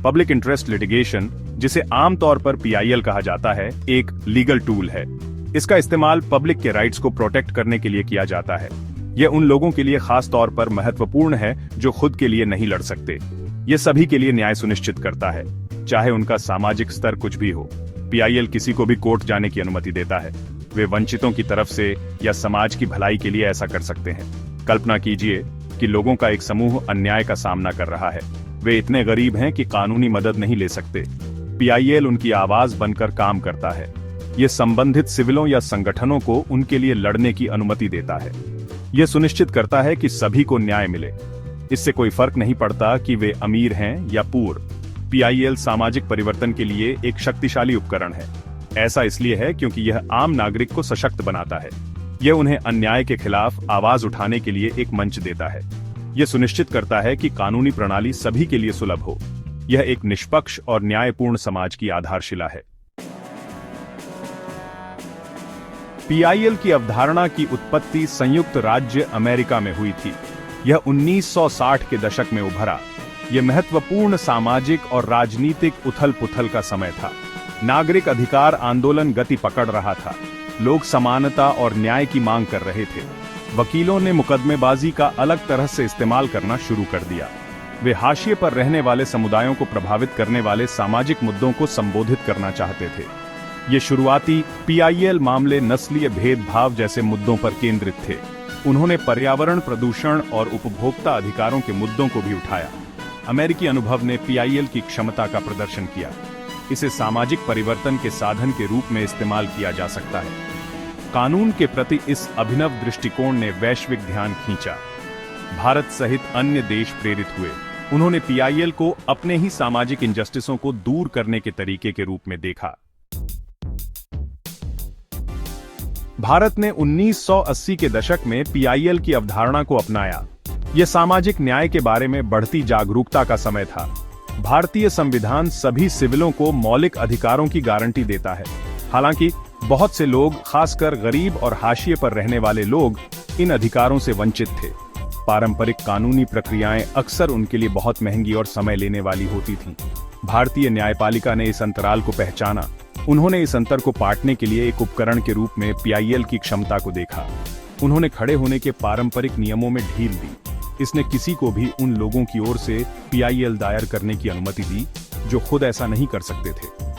Public interest litigation, जिसे आमतौर पर पीआईएल कहा जाता है, एक लीगल टूल है। इसका इस्तेमाल पब्लिक के राइट्स को प्रोटेक्ट करने के लिए किया जाता है। यह उन लोगों के लिए खास तौर पर महत्वपूर्ण है जो खुद के लिए नहीं लड़ सकते। यह सभी के लिए न्याय सुनिश्चित करता है, चाहे उनका सामाजिक स्तर कुछ भी हो। पीआईएल किसी को भी कोर्ट जाने की अनुमति देता है। वे वंचितों की तरफ से या समाज की भलाई के लिए ऐसा कर सकते हैं। कल्पना कीजिए कि लोगों का एक समूह अन्याय का सामना कर रहा है। वे इतने गरीब हैं कि कानूनी मदद नहीं ले सकते। पीआईएल उनकी आवाज बनकर काम करता है। यह संबंधित सिविलों या संगठनों को उनके लिए लड़ने की अनुमति देता है। यह सुनिश्चित करता है कि सभी को न्याय मिले। इससे कोई फर्क नहीं पड़ता कि वे अमीर हैं या पूर। पीआईएल सामाजिक परिवर्तन के लिए एक शक्तिशाली उपकरण है। ऐसा इसलिए है क्योंकि यह आम नागरिक को सशक्त बनाता है। यह उन्हें अन्याय के खिलाफ आवाज उठाने के लिए एक मंच देता है। यह सुनिश्चित करता है कि कानूनी प्रणाली सभी के लिए सुलभ हो। यह एक निष्पक्ष और न्यायपूर्ण समाज की आधारशिला है। पीआईएल की अवधारणा की उत्पत्ति संयुक्त राज्य अमेरिका में हुई थी। यह 1960 के दशक में उभरा। यह महत्वपूर्ण सामाजिक और राजनीतिक उथल-पुथल का समय था। नागरिक अधिकार आंदोलन गति पकड़ रहा था। लोग समानता और न्याय की मांग कर रहे थे। वकीलों ने मुकदमेबाजी का अलग तरह से इस्तेमाल करना शुरू कर दिया। वे हाशिए पर रहने वाले समुदायों को प्रभावित करने वाले सामाजिक मुद्दों को संबोधित करना चाहते थे। ये शुरुआती पीआईएल मामले नस्लीय भेदभाव जैसे मुद्दों पर केंद्रित थे। उन्होंने पर्यावरण प्रदूषण और उपभोक्ता अधिकारों के मुद्दों को भी उठाया। अमेरिकी अनुभव ने पीआईएल की क्षमता का प्रदर्शन किया। इसे सामाजिक परिवर्तन के साधन के रूप में इस्तेमाल किया जा सकता है। कानून के प्रति इस अभिनव दृष्टिकोण ने वैश्विक ध्यान खींचा। भारत सहित अन्य देश प्रेरित हुए। उन्होंने पीआईएल को अपने ही सामाजिक इनजस्टिसों को दूर करने के तरीके के रूप में देखा। भारत ने 1980 के दशक में पीआईएल की अवधारणा को अपनाया। यह सामाजिक न्याय के बारे में बढ़ती जागरूकता का समय था। भारतीय संविधान सभी सिविलों को मौलिक अधिकारों की गारंटी देता है। हालांकि बहुत से लोग, खासकर गरीब और हाशिए पर रहने वाले लोग, इन अधिकारों से वंचित थे। पारंपरिक कानूनी प्रक्रियाएं अक्सर उनके लिए बहुत महंगी और समय लेने वाली होती थीं। भारतीय न्यायपालिका ने इस अंतराल को पहचाना। उन्होंने इस अंतर को पाटने के लिए एक उपकरण के रूप में पीआईएल की क्षमता को देखा। उन्होंने खड़े होने के पारंपरिक नियमों में ढील दी। इसने किसी को भी उन लोगों की ओर से पीआईएल दायर करने की अनुमति दी जो खुद ऐसा नहीं कर सकते थे।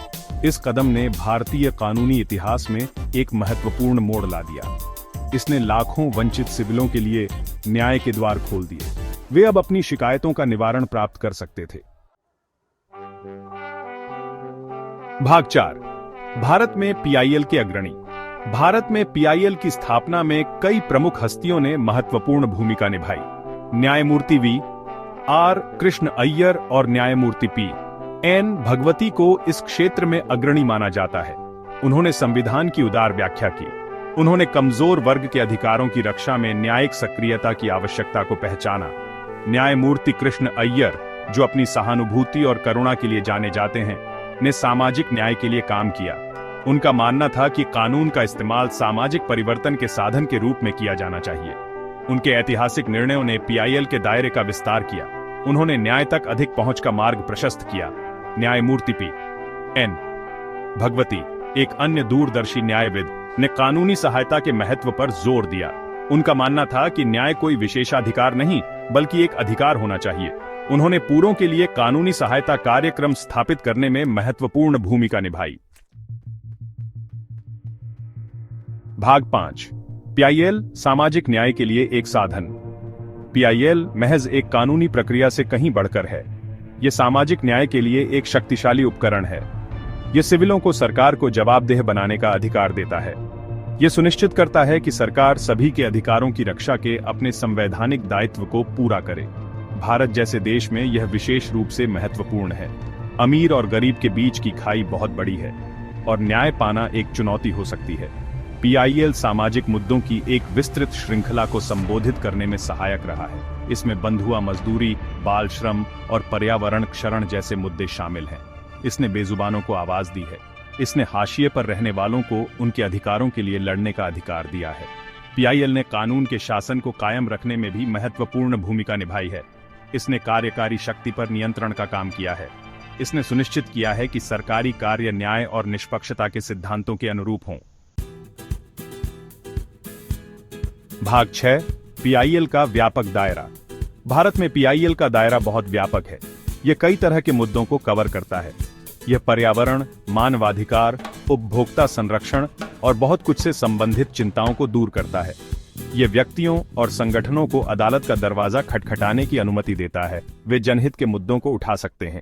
इस कदम ने भारतीय कानूनी इतिहास में एक महत्वपूर्ण मोड़ ला दिया। इसने लाखों वंचित सिविलों के लिए न्याय के द्वार खोल दिए। वे अब अपनी शिकायतों का निवारण प्राप्त कर सकते थे। भाग 4, भारत में पीआईएल के अग्रणी। भारत में पीआईएल की स्थापना में कई प्रमुख हस्तियों ने महत्वपूर्ण भूमिका निभाई। न्यायमूर्ति वी आर कृष्ण अय्यर और न्यायमूर्ति पी एन भगवती को इस क्षेत्र में अग्रणी माना जाता है। उन्होंने संविधान की उदार व्याख्या की। उन्होंने कमजोर वर्ग के अधिकारों की रक्षा में न्यायिक सक्रियता की आवश्यकता को पहचाना। न्यायमूर्ति कृष्ण अय्यर, जो अपनी सहानुभूति और करुणा के लिए जाने जाते हैं, ने सामाजिक न्याय के लिए काम किया। उनका मानना था कि कानून का इस्तेमाल सामाजिक परिवर्तन के साधन के रूप में किया जाना चाहिए। उनके ऐतिहासिक निर्णयों ने पीआईएल के दायरे का विस्तार किया। उन्होंने न्याय तक अधिक पहुंच का मार्ग प्रशस्त किया। न्यायमूर्ति पी एन भगवती, एक अन्य दूरदर्शी न्यायविद, ने कानूनी सहायता के महत्व पर जोर दिया। उनका मानना था कि न्याय कोई विशेषाधिकार नहीं, बल्कि एक अधिकार होना चाहिए। उन्होंने पूरों के लिए कानूनी सहायता कार्यक्रम स्थापित करने में महत्वपूर्ण भूमिका निभाई। भाग 5, पीआईएल सामाजिक न्याय के लिए एक साधन। पीआईएल महज एक कानूनी प्रक्रिया से कहीं बढ़कर है। यह सामाजिक न्याय के लिए एक शक्तिशाली उपकरण है। यह सिविलों को सरकार को जवाबदेह बनाने का अधिकार देता है। यह सुनिश्चित करता है कि सरकार सभी के अधिकारों की रक्षा के अपने संवैधानिक दायित्व को पूरा करे। भारत जैसे देश में यह विशेष रूप से महत्वपूर्ण है। अमीर और गरीब के बीच की खाई बहुत बड़ी है और न्याय पाना एक चुनौती हो सकती है। पीआईएल सामाजिक मुद्दों की एक विस्तृत श्रृंखला को संबोधित करने में सहायक रहा है। इसमें बंधुआ मजदूरी, बाल श्रम और पर्यावरण क्षरण जैसे मुद्दे शामिल हैं। इसने बेजुबानों को आवाज दी है। इसने हाशिए पर रहने वालों को उनके अधिकारों के लिए लड़ने का अधिकार दिया है। पीआईएल ने कानून के शासन को कायम रखने में भी महत्वपूर्ण भूमिका निभाई है। इसने कार्यकारी शक्ति पर नियंत्रण का काम किया है। इसने सुनिश्चित किया है कि सरकारी कार्य न्याय और निष्पक्षता के सिद्धांतों के अनुरूप हों। भाग 6, पीआईएल का व्यापक दायरा। भारत में पीआईएल का दायरा बहुत व्यापक है। यह कई तरह के मुद्दों को कवर करता है। यह पर्यावरण, मानवाधिकार, उपभोक्ता संरक्षण और बहुत कुछ से संबंधित चिंताओं को दूर करता है। यह व्यक्तियों और संगठनों को अदालत का दरवाजा खटखटाने की अनुमति देता है। वे जनहित के मुद्दों को उठा सकते हैं।